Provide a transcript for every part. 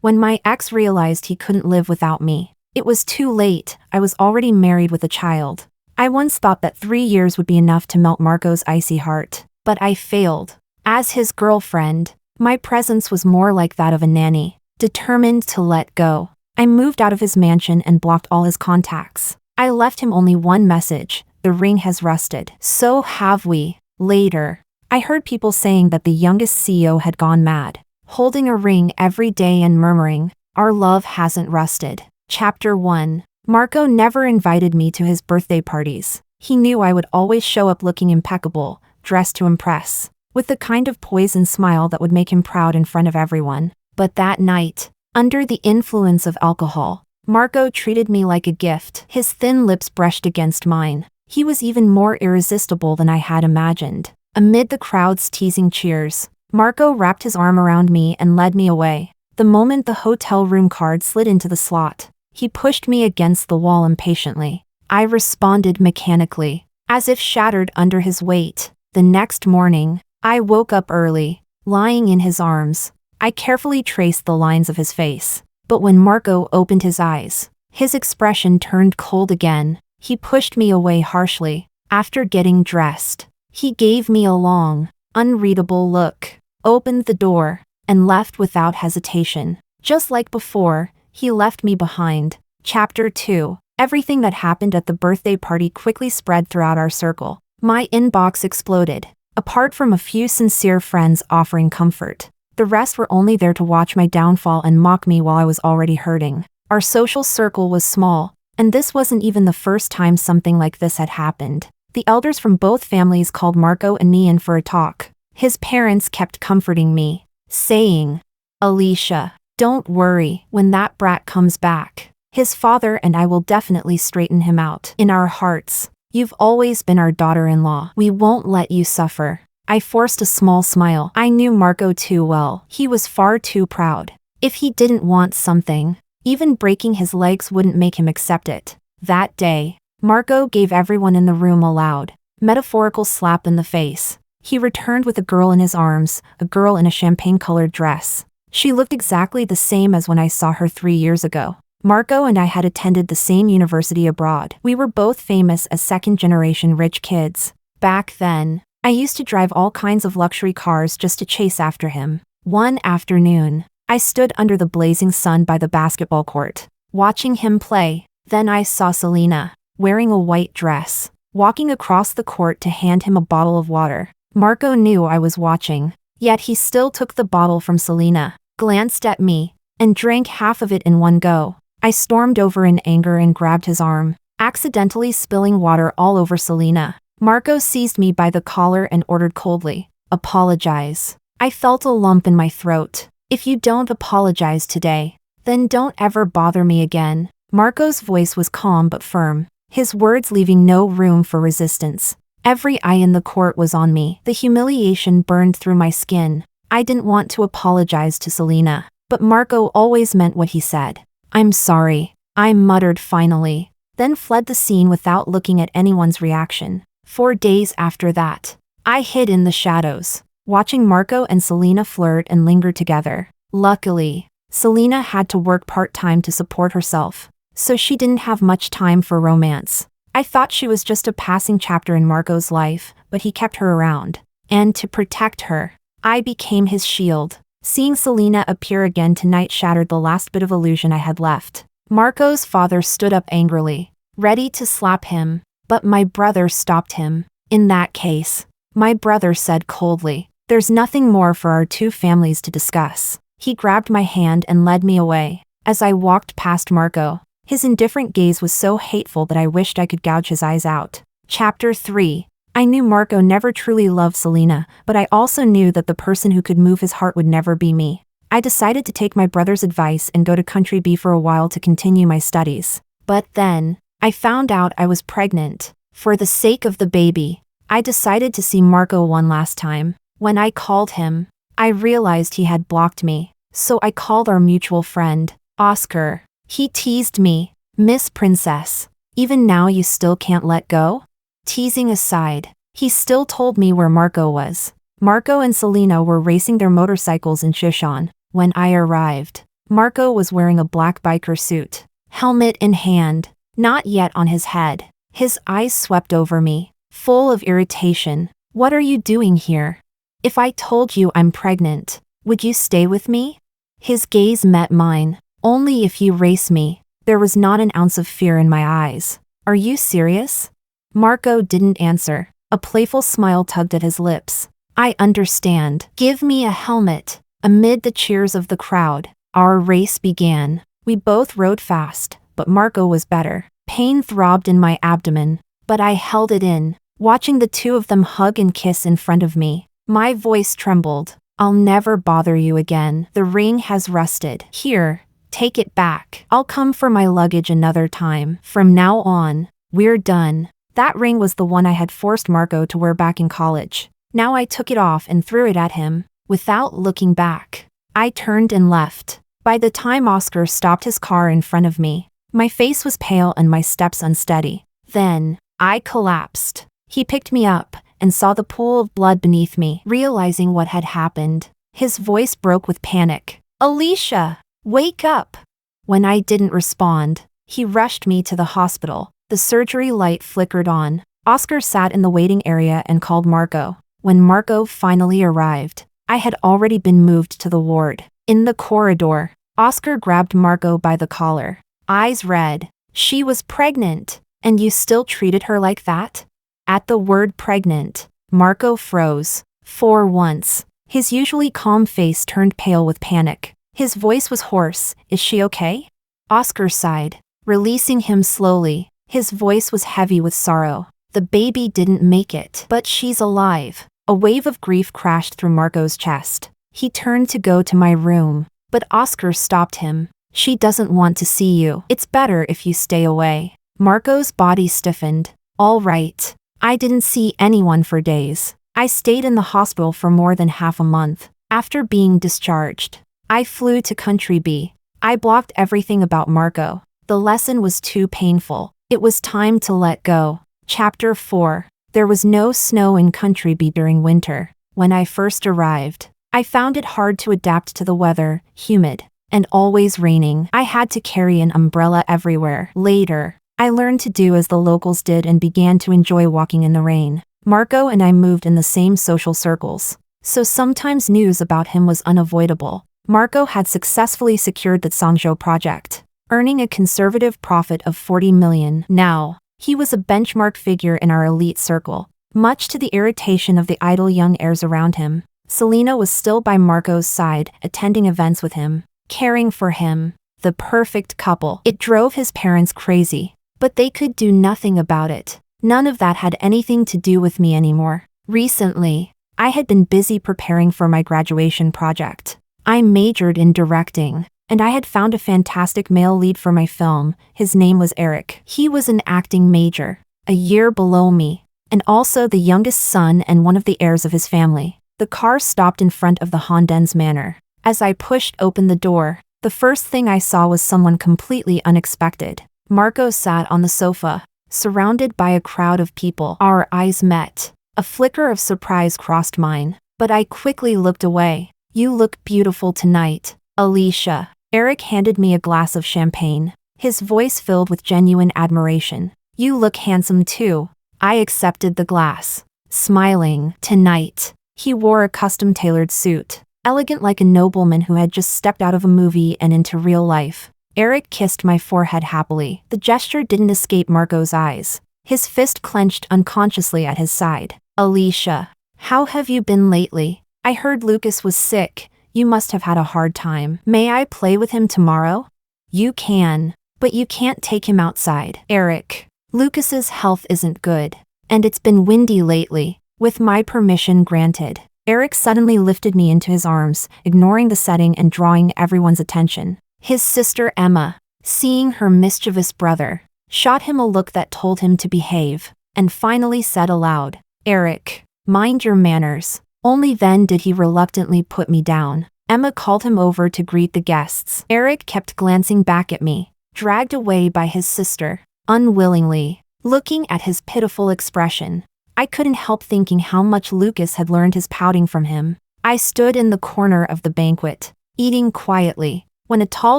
When my ex realized he couldn't live without me, it was too late. I was already married with a child. I once thought that 3 years would be enough to melt Marco's icy heart, but I failed. As his girlfriend, my presence was more like that of a nanny, determined to let go. I moved out of his mansion and blocked all his contacts. I left him only one message: the ring has rusted. So have we. Later, I heard people saying that the youngest CEO had gone mad, holding a ring every day and murmuring, "Our love hasn't rusted." Chapter 1. Marco never invited me to his birthday parties. He knew I would always show up looking impeccable, dressed to impress, with the kind of poise and smile that would make him proud in front of everyone. But that night, under the influence of alcohol, Marco treated me like a gift. His thin lips brushed against mine. He was even more irresistible than I had imagined. Amid the crowd's teasing cheers, Marco wrapped his arm around me and led me away. The moment the hotel room card slid into the slot, he pushed me against the wall impatiently. I responded mechanically, as if shattered under his weight. The next morning, I woke up early, lying in his arms. I carefully traced the lines of his face, but when Marco opened his eyes, his expression turned cold again. He pushed me away harshly. After getting dressed, he gave me a long, unreadable look, opened the door, and left without hesitation. Just like before, he left me behind. Chapter 2. Everything that happened at the birthday party quickly spread throughout our circle. My inbox exploded. Apart from a few sincere friends offering comfort, the rest were only there to watch my downfall and mock me while I was already hurting. Our social circle was small, and this wasn't even the first time something like this had happened. The elders from both families called Marco and me in for a talk. His parents kept comforting me, saying, "Alicia, don't worry. When that brat comes back, his father and I will definitely straighten him out. In our hearts, you've always been our daughter-in-law. We won't let you suffer." I forced a small smile. I knew Marco too well. He was far too proud. If he didn't want something, even breaking his legs wouldn't make him accept it. That day, Marco gave everyone in the room a loud, metaphorical slap in the face. He returned with a girl in his arms, a girl in a champagne-colored dress. She looked exactly the same as when I saw her 3 years ago. Marco and I had attended the same university abroad. We were both famous as second-generation rich kids. Back then, I used to drive all kinds of luxury cars just to chase after him. One afternoon, I stood under the blazing sun by the basketball court, watching him play. Then I saw Selena, wearing a white dress, walking across the court to hand him a bottle of water. Marco knew I was watching, yet he still took the bottle from Selena, glanced at me, and drank half of it in one go. I stormed over in anger and grabbed his arm, accidentally spilling water all over Selena. Marco seized me by the collar and ordered coldly, "Apologize." I felt a lump in my throat. "If you don't apologize today, then don't ever bother me again." Marco's voice was calm but firm, his words leaving no room for resistance. Every eye in the court was on me. The humiliation burned through my skin. I didn't want to apologize to Selena, but Marco always meant what he said. "I'm sorry," I muttered finally, then fled the scene without looking at anyone's reaction. 4 days after that, I hid in the shadows, watching Marco and Selena flirt and linger together. Luckily, Selena had to work part-time to support herself, so she didn't have much time for romance. I thought she was just a passing chapter in Marco's life, but he kept her around. And to protect her, I became his shield. Seeing Selena appear again tonight shattered the last bit of illusion I had left. Marco's father stood up angrily, ready to slap him, but my brother stopped him. "In that case," my brother said coldly, "there's nothing more for our two families to discuss." He grabbed my hand and led me away. As I walked past Marco, his indifferent gaze was so hateful that I wished I could gouge his eyes out. Chapter 3. I knew Marco never truly loved Selena, but I also knew that the person who could move his heart would never be me. I decided to take my brother's advice and go to Country B for a while to continue my studies. But then, I found out I was pregnant. For the sake of the baby, I decided to see Marco one last time. When I called him, I realized he had blocked me, so I called our mutual friend, Oscar. He teased me, "Miss Princess, even now you still can't let go?" Teasing aside, he still told me where Marco was. Marco and Selena were racing their motorcycles in Shushan. When I arrived, Marco was wearing a black biker suit, helmet in hand, not yet on his head. His eyes swept over me, full of irritation. What are you doing here? If I told you I'm pregnant, would you stay with me? His gaze met mine. Only if you race me. There was not an ounce of fear in my eyes. Are you serious? Marco didn't answer. A playful smile tugged at his lips. I understand. Give me a helmet. Amid the cheers of the crowd, our race began. We both rode fast, but Marco was better. Pain throbbed in my abdomen, but I held it in, watching the two of them hug and kiss in front of me. My voice trembled. I'll never bother you again. The ring has rusted. Here, take it back. I'll come for my luggage another time. From now on, we're done. That ring was the one I had forced Marco to wear back in college. Now I took it off and threw it at him, without looking back. I turned and left. By the time Oscar stopped his car in front of me, my face was pale and my steps unsteady. Then, I collapsed. He picked me up and saw the pool of blood beneath me, realizing what had happened. His voice broke with panic. Alicia, wake up! When I didn't respond, he rushed me to the hospital. The surgery light flickered on. Oscar sat in the waiting area and called Marco. When Marco finally arrived, I had already been moved to the ward. In the corridor, Oscar grabbed Marco by the collar. Eyes red. She was pregnant, and you still treated her like that? At the word pregnant, Marco froze. For once, his usually calm face turned pale with panic. His voice was hoarse. Is she okay? Oscar sighed, releasing him slowly. His voice was heavy with sorrow. The baby didn't make it, but she's alive. A wave of grief crashed through Marco's chest. He turned to go to my room, but Oscar stopped him. She doesn't want to see you. It's better if you stay away. Marco's body stiffened. All right. I didn't see anyone for days. I stayed in the hospital for more than half a month. After being discharged, I flew to Country B. I blocked everything about Marco. The lesson was too painful. It was time to let go. Chapter 4. There was no snow in Country B during winter. When I first arrived, I found it hard to adapt to the weather, humid, and always raining. I had to carry an umbrella everywhere. Later, I learned to do as the locals did and began to enjoy walking in the rain. Marco and I moved in the same social circles, so sometimes news about him was unavoidable. Marco had successfully secured the Sangzhou project, earning a conservative profit of 40 million. Now, he was a benchmark figure in our elite circle, much to the irritation of the idle young heirs around him. Selena was still by Marco's side, attending events with him, caring for him. The perfect couple. It drove his parents crazy, but they could do nothing about it. None of that had anything to do with me anymore. Recently, I had been busy preparing for my graduation project. I majored in directing, and I had found a fantastic male lead for my film. His name was Eric. He was an acting major, a year below me, and also the youngest son and one of the heirs of his family. The car stopped in front of the Hondens Manor. As I pushed open the door, the first thing I saw was someone completely unexpected. Marco sat on the sofa, surrounded by a crowd of people. Our eyes met. A flicker of surprise crossed mine, but I quickly looked away. You look beautiful tonight, Alicia. Eric handed me a glass of champagne, his voice filled with genuine admiration. You look handsome too. I accepted the glass, smiling. Tonight, he wore a custom-tailored suit, elegant like a nobleman who had just stepped out of a movie and into real life. Eric kissed my forehead happily. The gesture didn't escape Marco's eyes. His fist clenched unconsciously at his side. Alicia, how have you been lately? I heard Lucas was sick. You must have had a hard time. May I play with him tomorrow? You can, but you can't take him outside. Eric, Lucas's health isn't good, and it's been windy lately. With my permission granted. Eric suddenly lifted me into his arms, ignoring the setting and drawing everyone's attention. His sister Emma, seeing her mischievous brother, shot him a look that told him to behave, and finally said aloud, Eric, mind your manners. Only then did he reluctantly put me down. Emma called him over to greet the guests. Eric kept glancing back at me, dragged away by his sister, unwillingly, looking at his pitiful expression. I couldn't help thinking how much Lucas had learned his pouting from him. I stood in the corner of the banquet, eating quietly, when a tall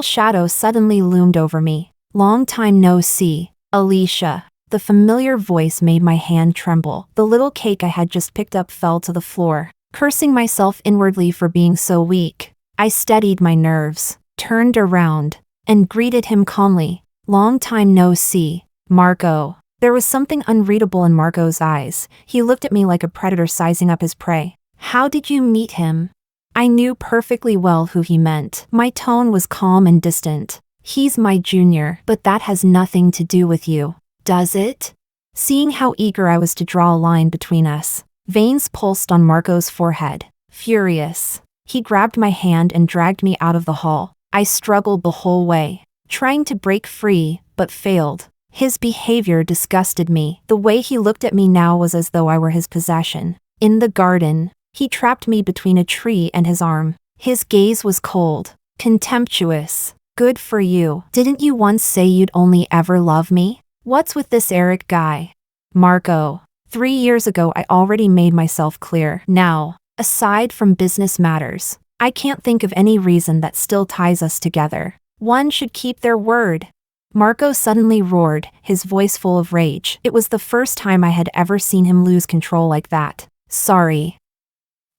shadow suddenly loomed over me. Long time no see, Alicia. The familiar voice made my hand tremble. The little cake I had just picked up fell to the floor. Cursing myself inwardly for being so weak, I steadied my nerves, turned around, and greeted him calmly. Long time no see, Marco. There was something unreadable in Marco's eyes. He looked at me like a predator sizing up his prey. How did you meet him? I knew perfectly well who he meant. My tone was calm and distant. He's my junior, but that has nothing to do with you, does it? Seeing how eager I was to draw a line between us, veins pulsed on Marco's forehead. Furious, he grabbed my hand and dragged me out of the hall. I struggled the whole way, trying to break free, but failed. His behavior disgusted me. The way he looked at me now was as though I were his possession. In the garden, he trapped me between a tree and his arm. His gaze was cold, contemptuous. Good for you. Didn't you once say you'd only ever love me? What's with this Eric guy? Marco. 3 years ago I already made myself clear. Now, aside from business matters, I can't think of any reason that still ties us together. One should keep their word. Marco suddenly roared, his voice full of rage. It was the first time I had ever seen him lose control like that. Sorry.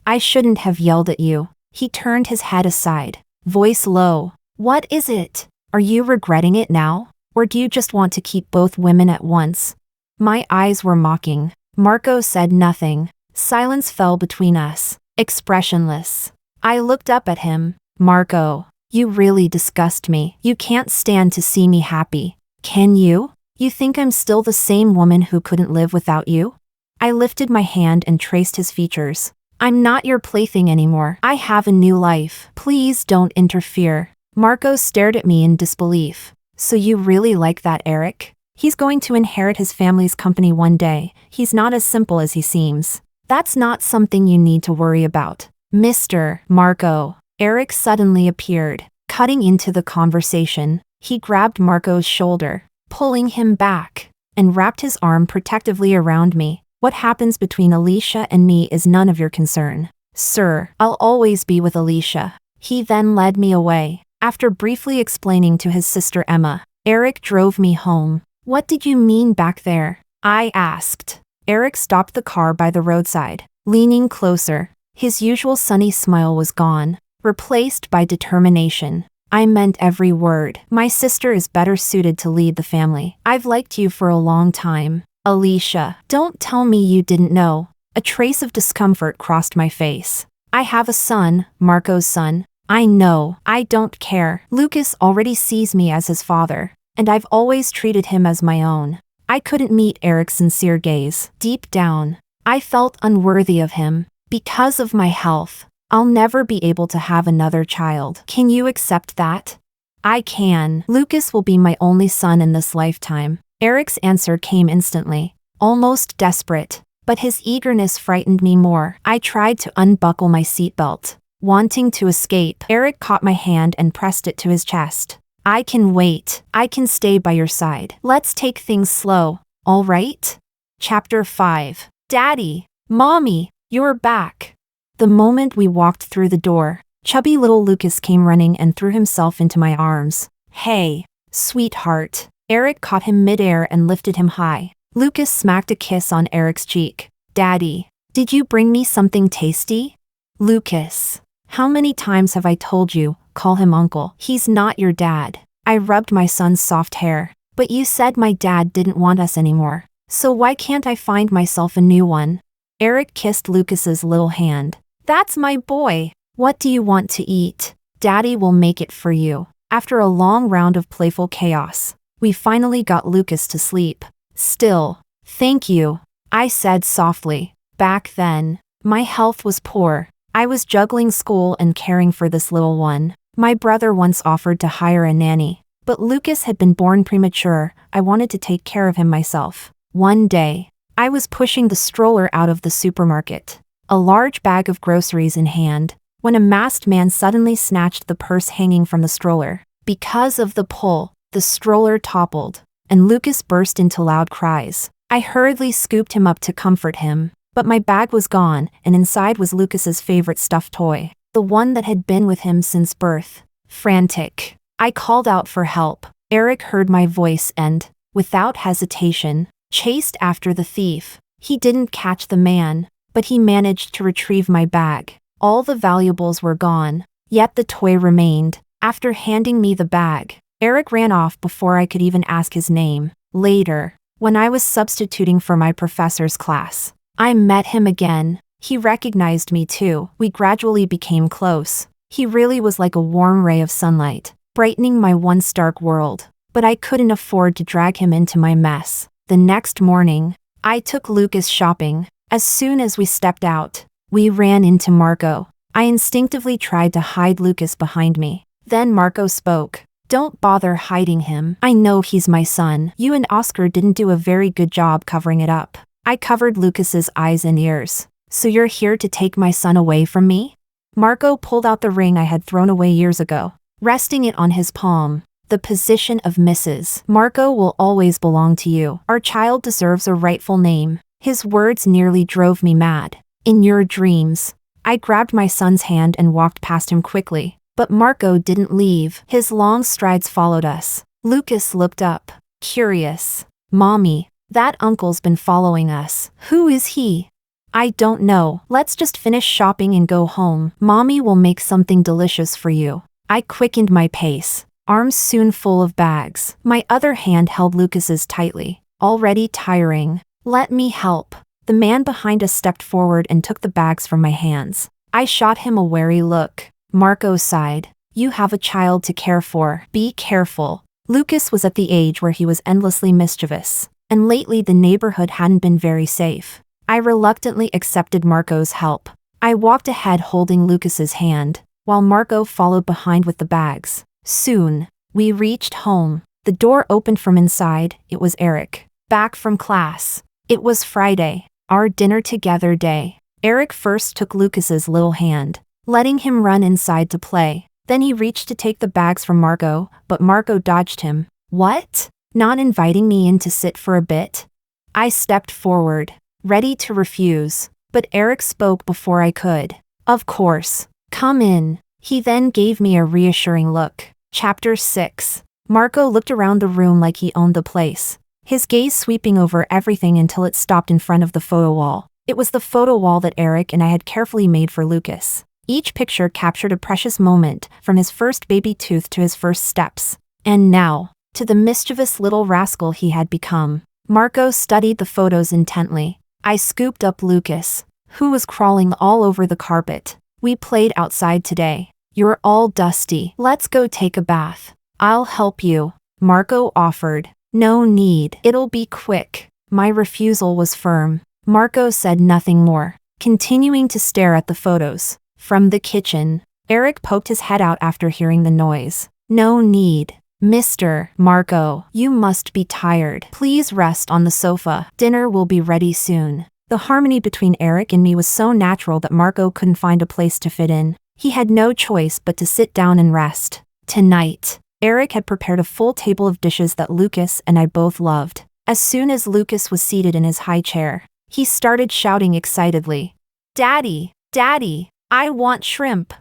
I shouldn't have yelled at you. He turned his head aside, voice low. What is it? Are you regretting it now? Or do you just want to keep both women at once? My eyes were mocking. Marco said nothing. Silence fell between us, expressionless. I looked up at him. Marco. You really disgust me. You can't stand to see me happy. Can you? You think I'm still the same woman who couldn't live without you? I lifted my hand and traced his features. I'm not your plaything anymore. I have a new life. Please don't interfere. Marco stared at me in disbelief. So you really like that Eric? He's going to inherit his family's company one day. He's not as simple as he seems. That's not something you need to worry about. Mr. Marco. Eric suddenly appeared, cutting into the conversation. He grabbed Marco's shoulder, pulling him back, and wrapped his arm protectively around me. What happens between Alicia and me is none of your concern. Sir, I'll always be with Alicia. He then led me away. After briefly explaining to his sister Emma, Eric drove me home. What did you mean back there? I asked. Eric stopped the car by the roadside, leaning closer. His usual sunny smile was gone, replaced by determination. I meant every word. My sister is better suited to lead the family. I've liked you for a long time. Alicia, don't tell me you didn't know. A trace of discomfort crossed my face. I have a son, Marco's son. I know. I don't care. Lucas already sees me as his father, and I've always treated him as my own. I couldn't meet Eric's sincere gaze. Deep down, I felt unworthy of him. Because of my health, I'll never be able to have another child. Can you accept that? I can. Lucas will be my only son in this lifetime. Eric's answer came instantly, almost desperate, but his eagerness frightened me more. I tried to unbuckle my seatbelt, wanting to escape. Eric caught my hand and pressed it to his chest. I can wait. I can stay by your side. Let's take things slow, all right? Chapter 5. Daddy, Mommy, you're back. The moment we walked through the door, chubby little Lucas came running and threw himself into my arms. Hey, sweetheart. Eric caught him midair and lifted him high. Lucas smacked a kiss on Eric's cheek. Daddy, did you bring me something tasty? Lucas, how many times have I told you, call him uncle. He's not your dad. I rubbed my son's soft hair. But you said my dad didn't want us anymore. So why can't I find myself a new one? Eric kissed Lucas's little hand. That's my boy. What do you want to eat? Daddy will make it for you. After a long round of playful chaos, we finally got Lucas to sleep. Still, thank you, I said softly. Back then, my health was poor. I was juggling school and caring for this little one. My brother once offered to hire a nanny, but Lucas had been born premature. I wanted to take care of him myself. One day, I was pushing the stroller out of the supermarket, a large bag of groceries in hand, when a masked man suddenly snatched the purse hanging from the stroller. Because of the pull, the stroller toppled, and Lucas burst into loud cries. I hurriedly scooped him up to comfort him, but my bag was gone, and inside was Lucas's favorite stuffed toy, the one that had been with him since birth. Frantic, I called out for help. Eric heard my voice and, without hesitation, chased after the thief. He didn't catch the man, but he managed to retrieve my bag. All the valuables were gone, yet the toy remained. After handing me the bag, Eric ran off before I could even ask his name. Later, when I was substituting for my professor's class, I met him again. He recognized me too. We gradually became close. He really was like a warm ray of sunlight, brightening my once dark world. But I couldn't afford to drag him into my mess. The next morning, I took Lucas shopping. As soon as we stepped out, we ran into Marco. I instinctively tried to hide Lucas behind me. Then Marco spoke. Don't bother hiding him. I know he's my son. You and Oscar didn't do a very good job covering it up. I covered Lucas's eyes and ears. So you're here to take my son away from me? Marco pulled out the ring I had thrown away years ago, resting it on his palm. The position of Mrs. Marco will always belong to you. Our child deserves a rightful name. His words nearly drove me mad. In your dreams. I grabbed my son's hand and walked past him quickly. But Marco didn't leave. His long strides followed us. Lucas looked up, curious. Mommy, that uncle's been following us. Who is he? I don't know. Let's just finish shopping and go home. Mommy will make something delicious for you. I quickened my pace, arms soon full of bags. My other hand held Lucas's tightly, already tiring. Let me help. The man behind us stepped forward and took the bags from my hands. I shot him a wary look. Marco sighed. You have a child to care for. Be careful. Lucas was at the age where he was endlessly mischievous, and lately the neighborhood hadn't been very safe. I reluctantly accepted Marco's help. I walked ahead holding Lucas's hand, while Marco followed behind with the bags. Soon, we reached home. The door opened from inside. It was Eric, back from class. It was Friday, our dinner together day. Eric first took Lucas's little hand, letting him run inside to play. Then he reached to take the bags from Marco, but Marco dodged him. What? Not inviting me in to sit for a bit? I stepped forward, ready to refuse, but Eric spoke before I could. Of course. Come in. He then gave me a reassuring look. Chapter 6. Marco looked around the room like he owned the place, his gaze sweeping over everything until it stopped in front of the photo wall. It was the photo wall that Eric and I had carefully made for Lucas. Each picture captured a precious moment, from his first baby tooth to his first steps. And now, to the mischievous little rascal he had become. Marco studied the photos intently. I scooped up Lucas, who was crawling all over the carpet. We played outside today. You're all dusty. Let's go take a bath. I'll help you, Marco offered. No need. It'll be quick. My refusal was firm. Marco said nothing more, continuing to stare at the photos. From the kitchen, Eric poked his head out after hearing the noise. No need. Mr. Marco, you must be tired. Please rest on the sofa. Dinner will be ready soon. The harmony between Eric and me was so natural that Marco couldn't find a place to fit in. He had no choice but to sit down and rest. Tonight, Eric had prepared a full table of dishes that Lucas and I both loved. As soon as Lucas was seated in his high chair, he started shouting excitedly. Daddy, Daddy, I want shrimp.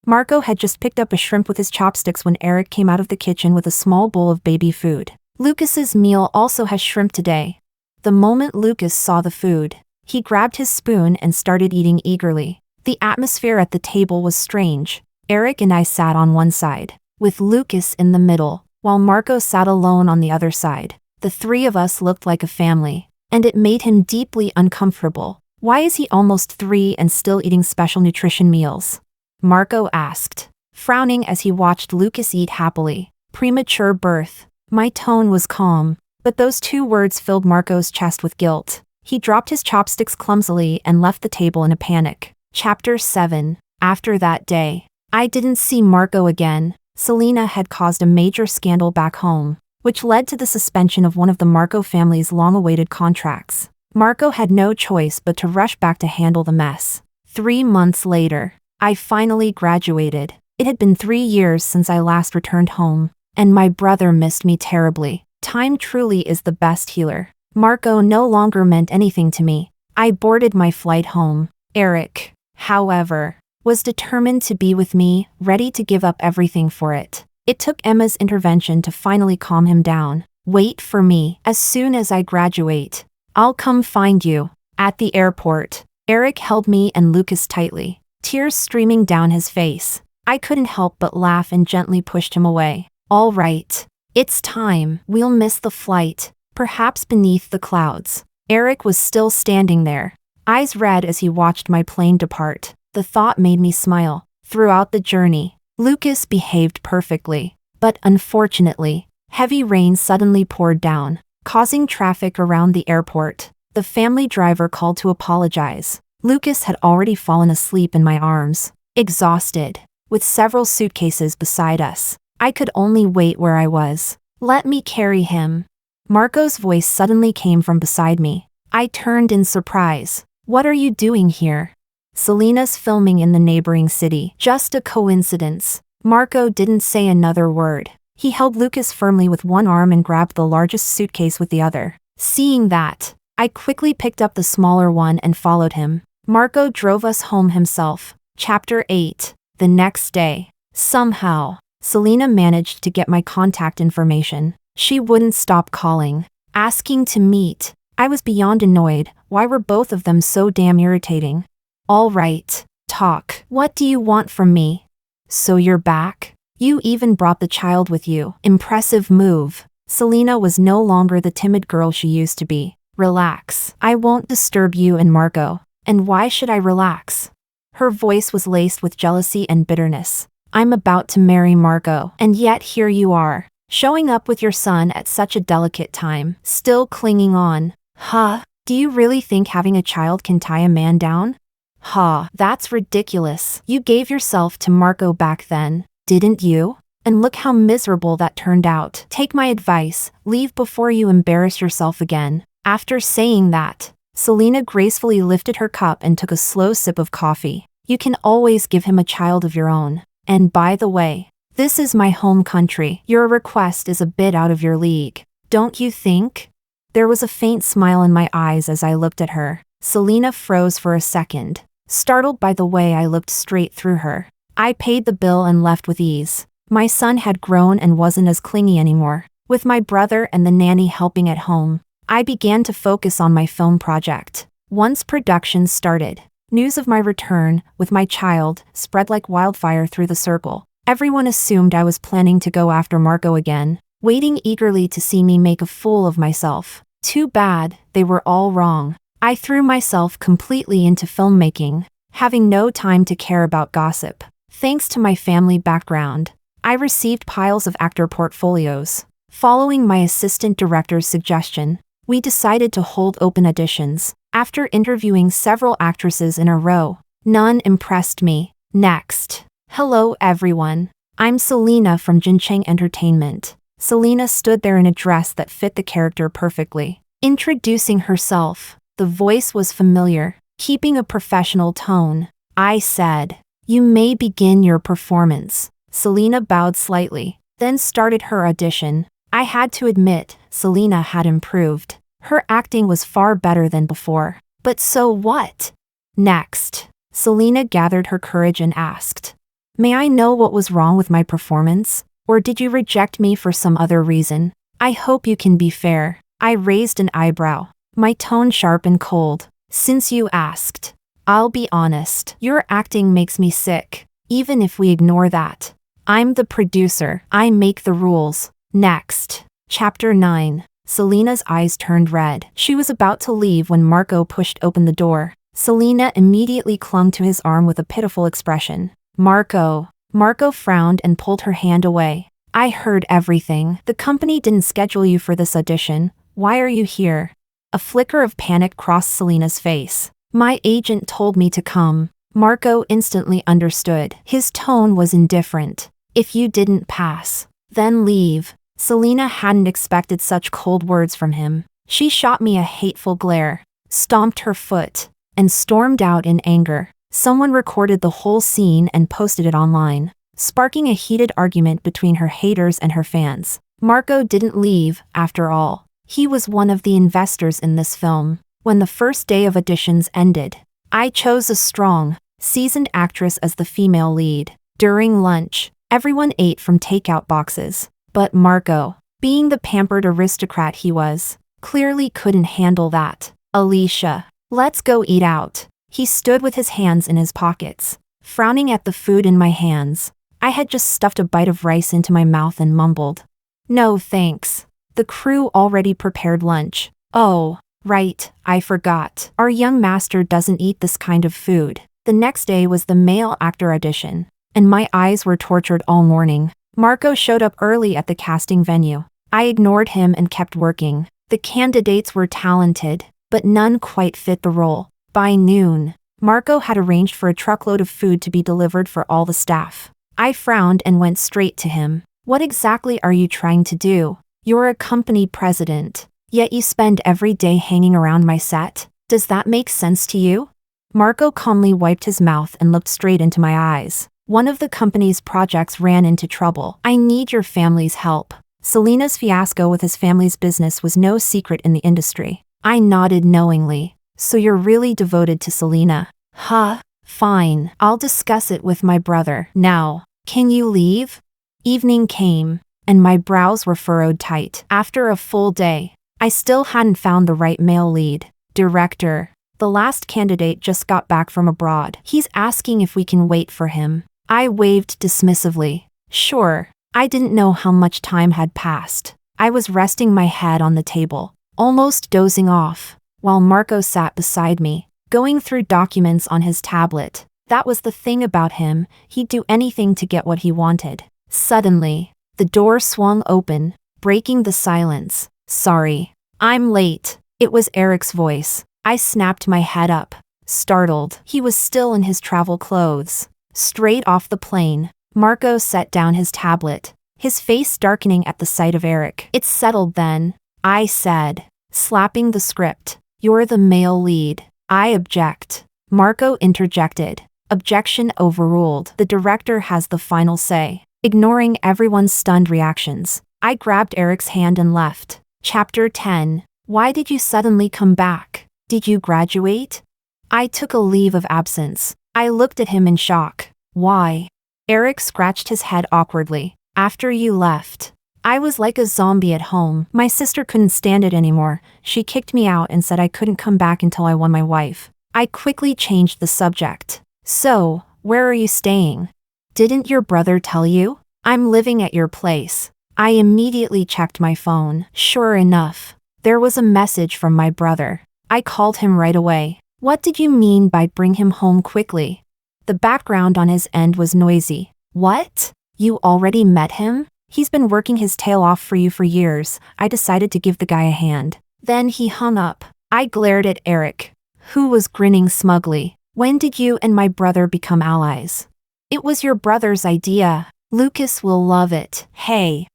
Marco had just picked up a shrimp with his chopsticks when Eric came out of the kitchen with a small bowl of baby food. Lucas's meal also has shrimp today. The moment Lucas saw the food, he grabbed his spoon and started eating eagerly. The atmosphere at the table was strange. Eric and I sat on one side, with Lucas in the middle, while Marco sat alone on the other side. The three of us looked like a family, and it made him deeply uncomfortable. Why is he almost 3 and still eating special nutrition meals? Marco asked, frowning as he watched Lucas eat happily. Premature birth. My tone was calm, but those 2 words filled Marco's chest with guilt. He dropped his chopsticks clumsily and left the table in a panic. Chapter 7. After that day, I didn't see Marco again. Selena had caused a major scandal back home, which led to the suspension of one of the Marco family's long-awaited contracts. Marco had no choice but to rush back to handle the mess. 3 months later, I finally graduated. It had been 3 years since I last returned home, and my brother missed me terribly. Time truly is the best healer. Marco no longer meant anything to me. I boarded my flight home. Eric, however, was determined to be with me, ready to give up everything for it. It took Emma's intervention to finally calm him down. Wait for me. As soon as I graduate, I'll come find you. At the airport, Eric held me and Lucas tightly, tears streaming down his face. I couldn't help but laugh and gently pushed him away. All right. It's time. We'll miss the flight. Perhaps beneath the clouds. Eric was still standing there, eyes red as he watched my plane depart. The thought made me smile. Throughout the journey, Lucas behaved perfectly. But unfortunately, heavy rain suddenly poured down, causing traffic around the airport. The family driver called to apologize. Lucas had already fallen asleep in my arms, exhausted, with several suitcases beside us. I could only wait where I was. Let me carry him. Marco's voice suddenly came from beside me. I turned in surprise. What are you doing here? Selena's filming in the neighboring city. Just a coincidence. Marco didn't say another word. He held Lucas firmly with one arm and grabbed the largest suitcase with the other. Seeing that, I quickly picked up the smaller one and followed him. Marco drove us home himself. Chapter 8. The next day. Somehow, Selena managed to get my contact information. She wouldn't stop calling, asking to meet. I was beyond annoyed. Why were both of them so damn irritating? All right, talk. What do you want from me? So you're back? You even brought the child with you. Impressive move. Selena was no longer the timid girl she used to be. Relax. I won't disturb you and Marco. And why should I relax? Her voice was laced with jealousy and bitterness. I'm about to marry Marco, and yet here you are, showing up with your son at such a delicate time, still clinging on. Huh? Do you really think having a child can tie a man down? Ha, that's ridiculous. You gave yourself to Marco back then, didn't you? And look how miserable that turned out. Take my advice, leave before you embarrass yourself again. After saying that, Selena gracefully lifted her cup and took a slow sip of coffee. You can always give him a child of your own. And by the way, this is my home country. Your request is a bit out of your league, don't you think? There was a faint smile in my eyes as I looked at her. Selena froze for a second, startled by the way I looked straight through her. I paid the bill and left with ease. My son had grown and wasn't as clingy anymore. With my brother and the nanny helping at home, I began to focus on my film project. Once production started, news of my return, with my child, spread like wildfire through the circle. Everyone assumed I was planning to go after Marco again, waiting eagerly to see me make a fool of myself. Too bad, they were all wrong. I threw myself completely into filmmaking, having no time to care about gossip. Thanks to my family background, I received piles of actor portfolios. Following my assistant director's suggestion, we decided to hold open auditions. After interviewing several actresses in a row, none impressed me. Next. Hello everyone. I'm Selena from Jincheng Entertainment. Selena stood there in a dress that fit the character perfectly. Introducing herself, the voice was familiar, keeping a professional tone. I said, "You may begin your performance." Selena bowed slightly, then started her audition. I had to admit, Selena had improved. Her acting was far better than before. But so what? Next, Selena gathered her courage and asked, "May I know what was wrong with my performance? Or did you reject me for some other reason? I hope you can be fair." I raised an eyebrow, my tone sharp and cold. "Since you asked, I'll be honest. Your acting makes me sick. Even if we ignore that, I'm the producer. I make the rules." Next. Chapter 9. Selena's eyes turned red. She was about to leave when Marco pushed open the door. Selena immediately clung to his arm with a pitiful expression. "Marco." Marco frowned and pulled her hand away. "I heard everything. The company didn't schedule you for this audition. Why are you here?" A flicker of panic crossed Selena's face. "My agent told me to come." Marco instantly understood. His tone was indifferent. "If you didn't pass, then leave." Selena hadn't expected such cold words from him. She shot me a hateful glare, stomped her foot, and stormed out in anger. Someone recorded the whole scene and posted it online, sparking a heated argument between her haters and her fans. Marco didn't leave, after all. He was one of the investors in this film. When the first day of auditions ended, I chose a strong, seasoned actress as the female lead. During lunch, everyone ate from takeout boxes. But Marco, being the pampered aristocrat he was, clearly couldn't handle that. Alicia, let's go eat out. He stood with his hands in his pockets, frowning at the food in my hands. I had just stuffed a bite of rice into my mouth and mumbled, "No thanks." The crew already prepared lunch. Oh, right, I forgot. Our young master doesn't eat this kind of food. The next day was the male actor audition, and my eyes were tortured all morning. Marco showed up early at the casting venue. I ignored him and kept working. The candidates were talented, but none quite fit the role. By noon, Marco had arranged for a truckload of food to be delivered for all the staff. I frowned and went straight to him. What exactly are you trying to do? You're a company president, yet you spend every day hanging around my set. Does that make sense to you? Marco calmly wiped his mouth and looked straight into my eyes. One of the company's projects ran into trouble. I need your family's help. Selena's fiasco with his family's business was no secret in the industry. I nodded knowingly. So you're really devoted to Selena? Huh? Fine. I'll discuss it with my brother. Now, can you leave? Evening came, and my brows were furrowed tight. After a full day, I still hadn't found the right male lead. Director. The last candidate just got back from abroad. He's asking if we can wait for him. I waved dismissively. Sure. I didn't know how much time had passed. I was resting my head on the table, almost dozing off, while Marco sat beside me, going through documents on his tablet. That was the thing about him, he'd do anything to get what he wanted. Suddenly, the door swung open, breaking the silence. Sorry, I'm late. It was Eric's voice. I snapped my head up, startled. He was still in his travel clothes. Straight off the plane, Marco set down his tablet, his face darkening at the sight of Eric. It's settled then, I said, slapping the script. You're the male lead. I object. Marco interjected. Objection overruled. The director has the final say. Ignoring everyone's stunned reactions, I grabbed Eric's hand and left. Chapter 10. Why did you suddenly come back? Did you graduate? I took a leave of absence. I looked at him in shock. Why? Eric scratched his head awkwardly. After you left, I was like a zombie at home. My sister couldn't stand it anymore. She kicked me out and said I couldn't come back until I won my wife. I quickly changed the subject. So, where are you staying? Didn't your brother tell you? I'm living at your place. I immediately checked my phone. Sure enough, there was a message from my brother. I called him right away. What did you mean by bring him home quickly? The background on his end was noisy. What? You already met him? He's been working his tail off for you for years. I decided to give the guy a hand. Then he hung up. I glared at Eric, who was grinning smugly. When did you and my brother become allies? It was your brother's idea. Lucas will love it. Hey,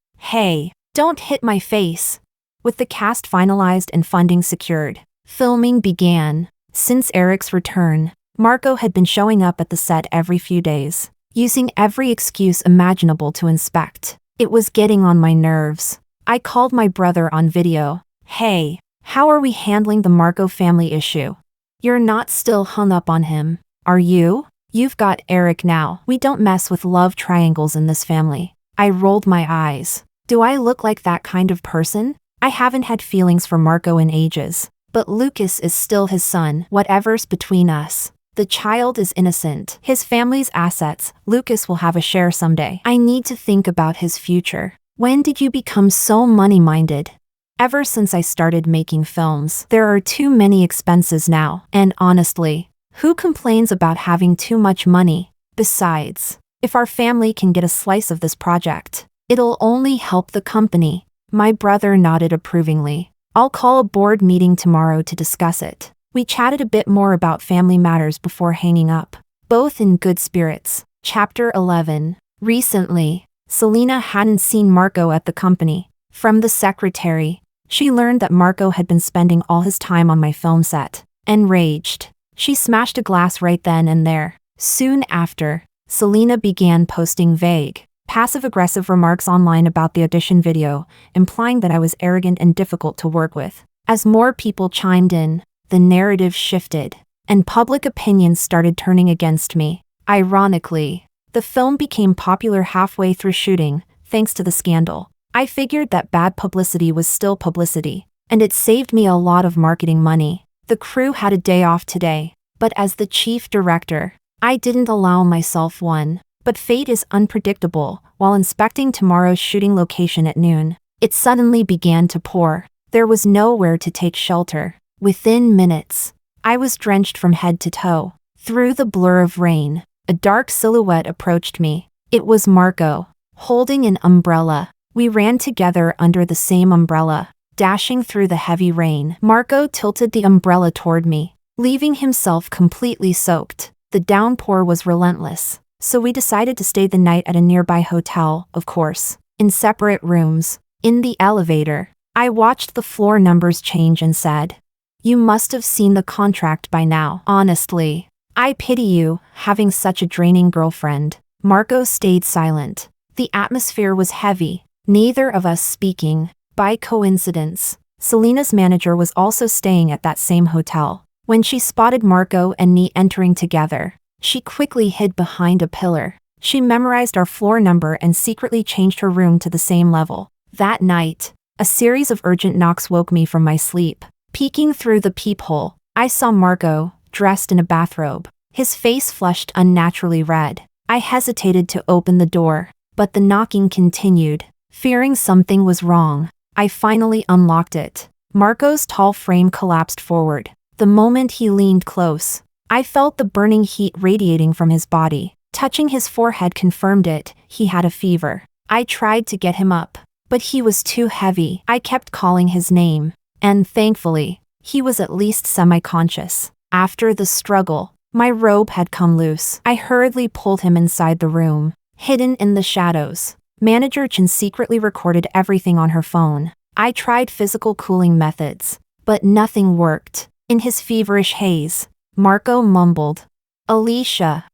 don't hit my face. With the cast finalized and funding secured, filming began. Since Eric's return, Marco had been showing up at the set every few days, using every excuse imaginable to inspect. It was getting on my nerves. I called my brother on video. Hey, how are we handling the Marco family issue? You're not still hung up on him, are you? You've got Eric now. We don't mess with love triangles in this family. I rolled my eyes. Do I look like that kind of person? I haven't had feelings for Marco in ages, but Lucas is still his son. Whatever's between us, the child is innocent. His family's assets, Lucas will have a share someday. I need to think about his future. When did you become so money-minded? Ever since I started making films, there are too many expenses now. And honestly, who complains about having too much money? Besides, if our family can get a slice of this project, it'll only help the company. My brother nodded approvingly. I'll call a board meeting tomorrow to discuss it. We chatted a bit more about family matters before hanging up, both in good spirits. Chapter 11. Recently, Selena hadn't seen Marco at the company. From the secretary, she learned that Marco had been spending all his time on my film set. Enraged, she smashed a glass right then and there. Soon after, Selena began posting vague, passive-aggressive remarks online about the audition video, implying that I was arrogant and difficult to work with. As more people chimed in, the narrative shifted, and public opinion started turning against me. Ironically, the film became popular halfway through shooting, thanks to the scandal. I figured that bad publicity was still publicity, and it saved me a lot of marketing money. The crew had a day off today, but as the chief director, I didn't allow myself one. But fate is unpredictable. While inspecting tomorrow's shooting location at noon, it suddenly began to pour. There was nowhere to take shelter. Within minutes, I was drenched from head to toe. Through the blur of rain, a dark silhouette approached me. It was Marco, holding an umbrella. We ran together under the same umbrella, dashing through the heavy rain. Marco tilted the umbrella toward me, leaving himself completely soaked. The downpour was relentless, so we decided to stay the night at a nearby hotel, of course, in separate rooms. In the elevator, I watched the floor numbers change and said, "You must have seen the contract by now." Honestly, I pity you, having such a draining girlfriend. Marco stayed silent. The atmosphere was heavy, neither of us speaking. By coincidence, Selena's manager was also staying at that same hotel. When she spotted Marco and me entering together, she quickly hid behind a pillar. She memorized our floor number and secretly changed her room to the same level. That night, a series of urgent knocks woke me from my sleep. Peeking through the peephole, I saw Marco, dressed in a bathrobe. His face flushed unnaturally red. I hesitated to open the door, but the knocking continued. Fearing something was wrong, I finally unlocked it. Marco's tall frame collapsed forward. The moment he leaned close, I felt the burning heat radiating from his body. Touching his forehead confirmed it. He had a fever. I tried to get him up, but he was too heavy. I kept calling his name, and thankfully, he was at least semi-conscious. After the struggle, my robe had come loose. I hurriedly pulled him inside the room. Hidden in the shadows, Manager Chen secretly recorded everything on her phone. I tried physical cooling methods, but nothing worked. In his feverish haze, Marco mumbled, "Alicia."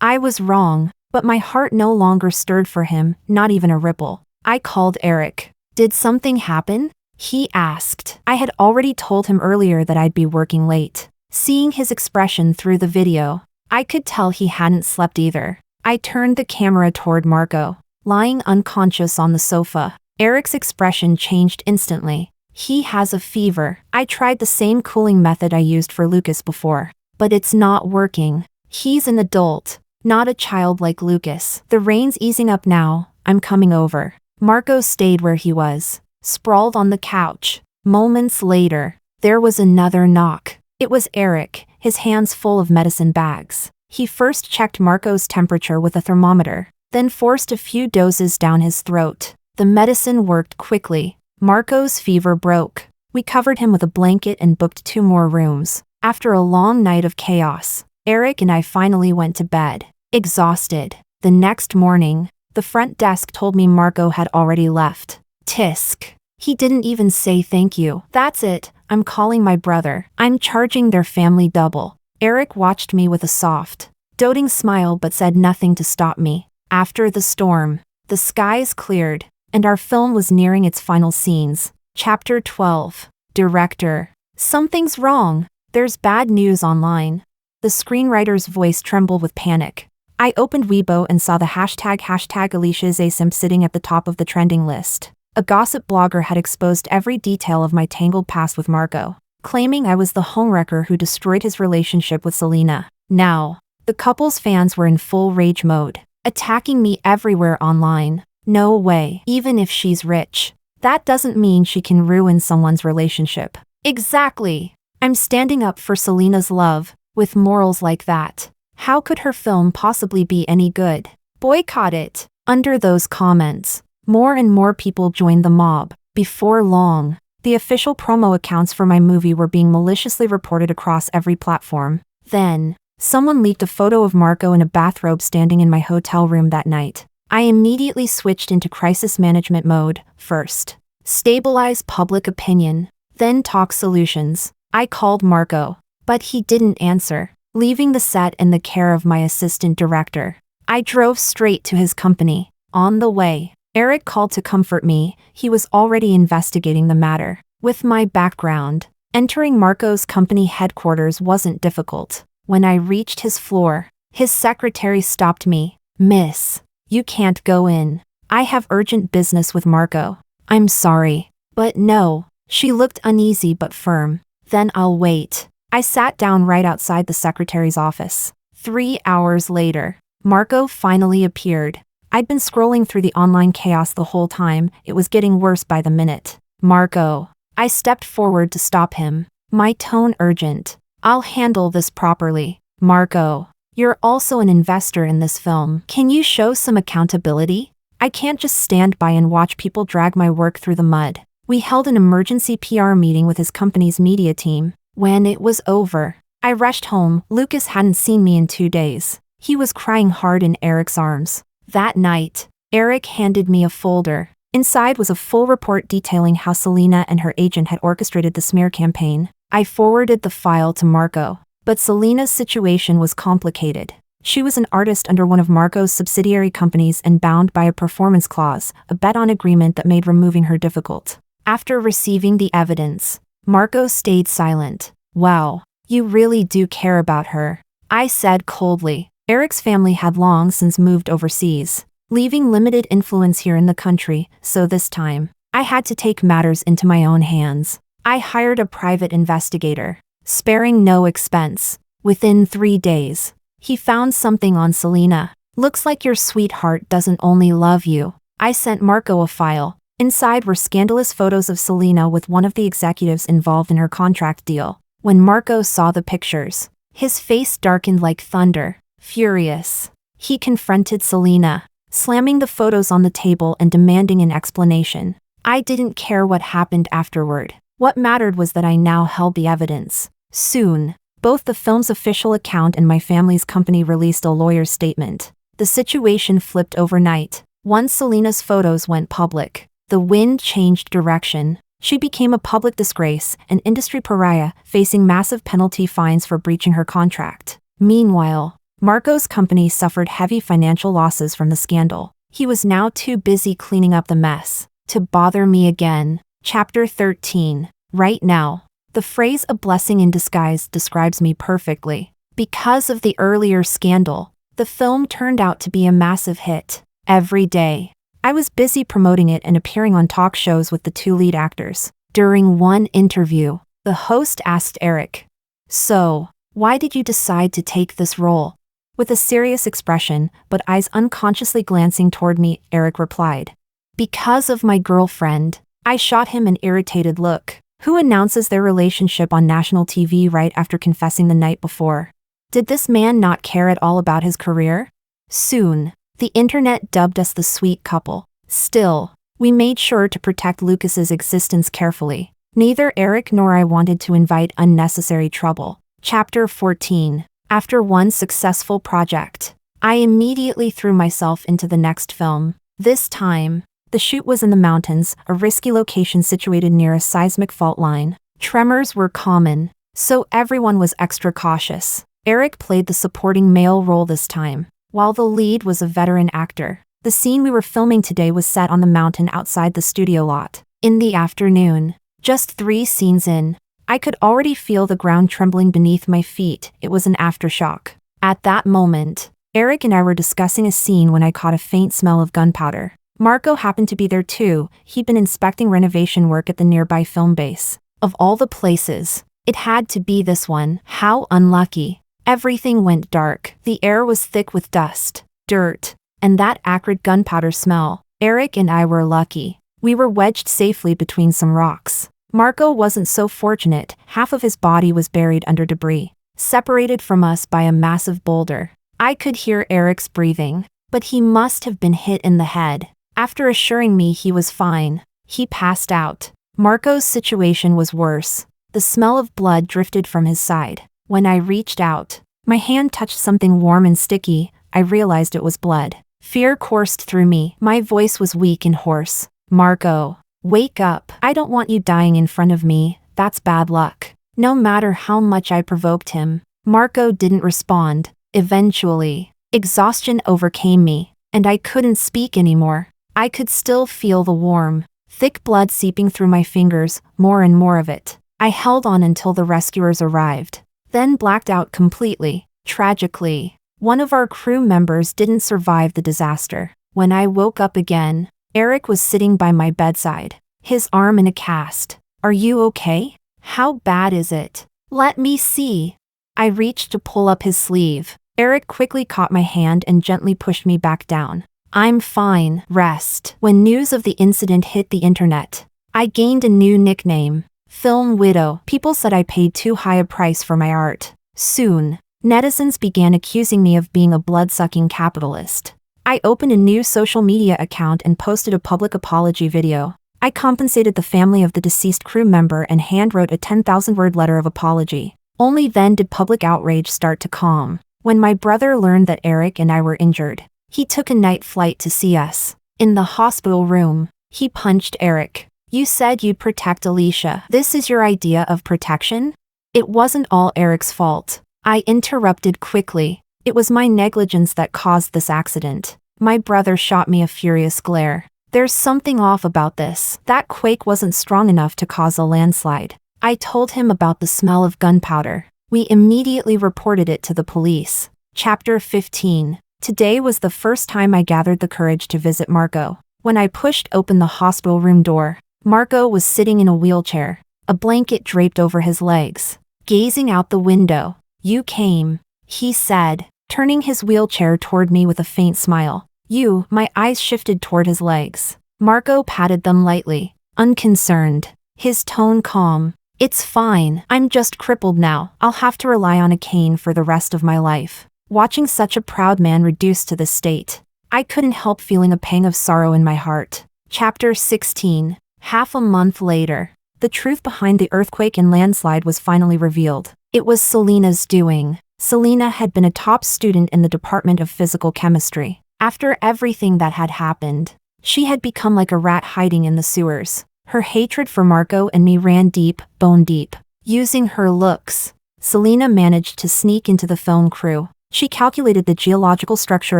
I was wrong, but my heart no longer stirred for him, not even a ripple. I called Eric. "Did something happen?" he asked. I had already told him earlier that I'd be working late. Seeing his expression through the video, I could tell he hadn't slept either. I turned the camera toward Marco, lying unconscious on the sofa. Eric's expression changed instantly. "He has a fever." I tried the same cooling method I used for Lucas before, but it's not working. He's an adult, not a child like Lucas. "The rain's easing up now, I'm coming over." Marco stayed where he was, sprawled on the couch. Moments later, there was another knock. It was Eric, his hands full of medicine bags. He first checked Marco's temperature with a thermometer, then forced a few doses down his throat. The medicine worked quickly. Marco's fever broke. We covered him with a blanket and booked 2 more rooms. After a long night of chaos, Eric and I finally went to bed, exhausted. The next morning, the front desk told me Marco had already left. Tisk. He didn't even say thank you. "That's it, I'm calling my brother. I'm charging their family double." Eric watched me with a soft, doting smile but said nothing to stop me. After the storm, the skies cleared, and our film was nearing its final scenes. Chapter 12. Director. "Something's wrong. There's bad news online." The screenwriter's voice trembled with panic. I opened Weibo and saw the hashtag Alicia Zasimp sitting at the top of the trending list. A gossip blogger had exposed every detail of my tangled past with Marco, claiming I was the homewrecker who destroyed his relationship with Selena. Now, the couple's fans were in full rage mode, attacking me everywhere online. No way. Even if she's rich, that doesn't mean she can ruin someone's relationship. Exactly. I'm standing up for Selena's love. With morals like that, how could her film possibly be any good? Boycott it. Under those comments, more and more people joined the mob. Before long, the official promo accounts for my movie were being maliciously reported across every platform. Then, someone leaked a photo of Marco in a bathrobe standing in my hotel room that night. I immediately switched into crisis management mode. First, stabilize public opinion, then talk solutions. I called Marco, but he didn't answer. Leaving the set in the care of my assistant director, I drove straight to his company. On the way, Eric called to comfort me. He was already investigating the matter. With my background, Entering Marco's company headquarters wasn't difficult. When I reached his floor, his secretary stopped me. "Miss, you can't go in. I have urgent business with Marco." "I'm sorry, but no." She looked uneasy but firm. "Then I'll wait." I sat down right outside the secretary's office. 3 hours later, Marco finally appeared. I'd been scrolling through the online chaos the whole time. It was getting worse by the minute. "Marco." I stepped forward to stop him, my tone urgent. "I'll handle this properly." "Marco, you're also an investor in this film. Can you show some accountability? I can't just stand by and watch people drag my work through the mud." We held an emergency PR meeting with his company's media team. When it was over, I rushed home. Lucas hadn't seen me in 2 days. He was crying hard in Eric's arms. That night, Eric handed me a folder. Inside was a full report detailing how Selena and her agent had orchestrated the smear campaign. I forwarded the file to Marco, but Selena's situation was complicated. She was an artist under one of Marco's subsidiary companies and bound by a performance clause, a bet-on agreement that made removing her difficult. After receiving the evidence, Marco stayed silent. "Wow, you really do care about her," I said coldly. Eric's family had long since moved overseas, leaving limited influence here in the country, so this time, I had to take matters into my own hands. I hired a private investigator, sparing no expense. Within 3 days, he found something on Selena. "Looks like your sweetheart doesn't only love you." I sent Marco a file. Inside were scandalous photos of Selena with one of the executives involved in her contract deal. When Marco saw the pictures, his face darkened like thunder. Furious, he confronted Selena, slamming the photos on the table and demanding an explanation. I didn't care what happened afterward. What mattered was that I now held the evidence. Soon, both the film's official account and my family's company released a lawyer's statement. The situation flipped overnight. Once Selena's photos went public, the wind changed direction. She became a public disgrace, an industry pariah, facing massive penalty fines for breaching her contract. Meanwhile, Marco's company suffered heavy financial losses from the scandal. He was now too busy cleaning up the mess to bother me again. Chapter 13. Right now. The phrase "a blessing in disguise" describes me perfectly. Because of the earlier scandal, the film turned out to be a massive hit. Every day, I was busy promoting it and appearing on talk shows with the 2 lead actors. During one interview, the host asked Eric, "So, why did you decide to take this role?" With a serious expression, but eyes unconsciously glancing toward me, Eric replied, "Because of my girlfriend." I shot him an irritated look. Who announces their relationship on national TV right after confessing the night before? Did this man not care at all about his career? Soon, the internet dubbed us the sweet couple. Still, we made sure to protect Lucas's existence carefully. Neither Eric nor I wanted to invite unnecessary trouble. Chapter 14. After one successful project, I immediately threw myself into the next film. This time, the shoot was in the mountains, a risky location situated near a seismic fault line. Tremors were common, so everyone was extra cautious. Eric played the supporting male role this time, while the lead was a veteran actor. The scene we were filming today was set on the mountain outside the studio lot. In the afternoon, just 3 scenes in, I could already feel the ground trembling beneath my feet. It was an aftershock. At that moment, Eric and I were discussing a scene when I caught a faint smell of gunpowder. Marco happened to be there too. He'd been inspecting renovation work at the nearby film base. Of all the places, it had to be this one. How unlucky. Everything went dark. The air was thick with dust, dirt, and that acrid gunpowder smell. Eric and I were lucky. We were wedged safely between some rocks. Marco wasn't so fortunate. Half of his body was buried under debris, separated from us by a massive boulder. I could hear Eric's breathing, but he must have been hit in the head. After assuring me he was fine, he passed out. Marco's situation was worse. The smell of blood drifted from his side. When I reached out, my hand touched something warm and sticky. I realized it was blood. Fear coursed through me. My voice was weak and hoarse. "Marco, wake up. I don't want you dying in front of me. That's bad luck." No matter how much I provoked him, Marco didn't respond. Eventually, exhaustion overcame me, and I couldn't speak anymore. I could still feel the warm, thick blood seeping through my fingers, more and more of it. I held on until the rescuers arrived, then blacked out completely. Tragically, one of our crew members didn't survive the disaster. When I woke up again, Eric was sitting by my bedside, his arm in a cast. "Are you okay? How bad is it? Let me see." I reached to pull up his sleeve. Eric quickly caught my hand and gently pushed me back down. "I'm fine, rest." When news of the incident hit the internet, I gained a new nickname, Film Widow. People said I paid too high a price for my art. Soon, netizens began accusing me of being a blood-sucking capitalist. I opened a new social media account and posted a public apology video. I compensated the family of the deceased crew member and handwrote a 10,000-word letter of apology. Only then did public outrage start to calm. When my brother learned that Eric and I were injured, he took a night flight to see us. In the hospital room, he punched Eric. "You said you'd protect Alicia. This is your idea of protection?" It wasn't all Eric's fault. I interrupted quickly. "It was my negligence that caused this accident." My brother shot me a furious glare. "There's something off about this. That quake wasn't strong enough to cause a landslide." I told him about the smell of gunpowder. We immediately reported it to the police. Chapter 15. Today was the first time I gathered the courage to visit Marco. When I pushed open the hospital room door, Marco was sitting in a wheelchair, a blanket draped over his legs, gazing out the window. "You came," he said, turning his wheelchair toward me with a faint smile. "You." My eyes shifted toward his legs. Marco patted them lightly, unconcerned, his tone calm. "It's fine. I'm just crippled now. I'll have to rely on a cane for the rest of my life." Watching such a proud man reduced to this state, I couldn't help feeling a pang of sorrow in my heart. Chapter 16. Half a month later, the truth behind the earthquake and landslide was finally revealed. It was Selena's doing. Selena had been a top student in the Department of Physical Chemistry. After everything that had happened, she had become like a rat hiding in the sewers. Her hatred for Marco and me ran deep, bone deep. Using her looks, Selena managed to sneak into the film crew. She calculated the geological structure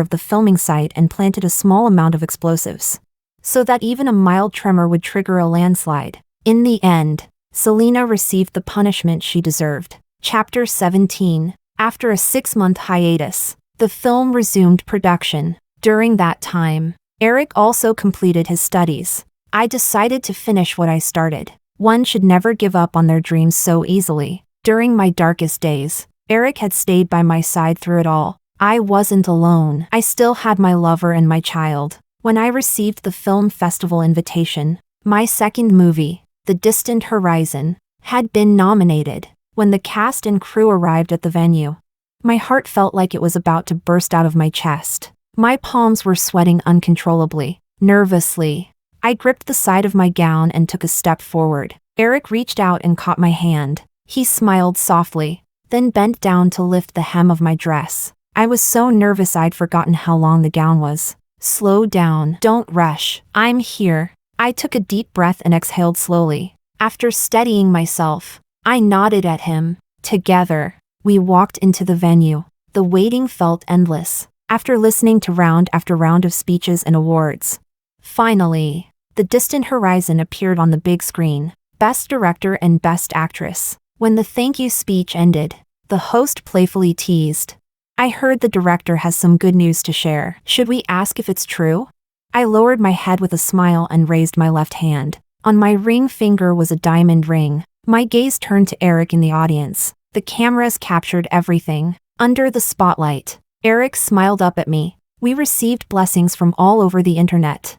of the filming site and planted a small amount of explosives, so that even a mild tremor would trigger a landslide. In the end, Selena received the punishment she deserved. Chapter 17. After a 6-month hiatus, the film resumed production. During that time, Eric also completed his studies. I decided to finish what I started. One should never give up on their dreams so easily. During my darkest days, Eric had stayed by my side through it all. I wasn't alone. I still had my lover and my child. When I received the film festival invitation, my second movie, The Distant Horizon, had been nominated. When the cast and crew arrived at the venue, my heart felt like it was about to burst out of my chest. My palms were sweating uncontrollably. Nervously, I gripped the side of my gown and took a step forward. Eric reached out and caught my hand. He smiled softly, then bent down to lift the hem of my dress. I was so nervous I'd forgotten how long the gown was. "Slow down. Don't rush. I'm here." I took a deep breath and exhaled slowly. After steadying myself, I nodded at him. Together, we walked into the venue. The waiting felt endless. After listening to round after round of speeches and awards, finally, The Distant Horizon appeared on the big screen. Best Director and Best Actress. When the thank you speech ended, the host playfully teased, "I heard the director has some good news to share. Should we ask if it's true?" I lowered my head with a smile and raised my left hand. On my ring finger was a diamond ring. My gaze turned to Eric in the audience. The cameras captured everything. Under the spotlight, Eric smiled up at me. We received blessings from all over the internet.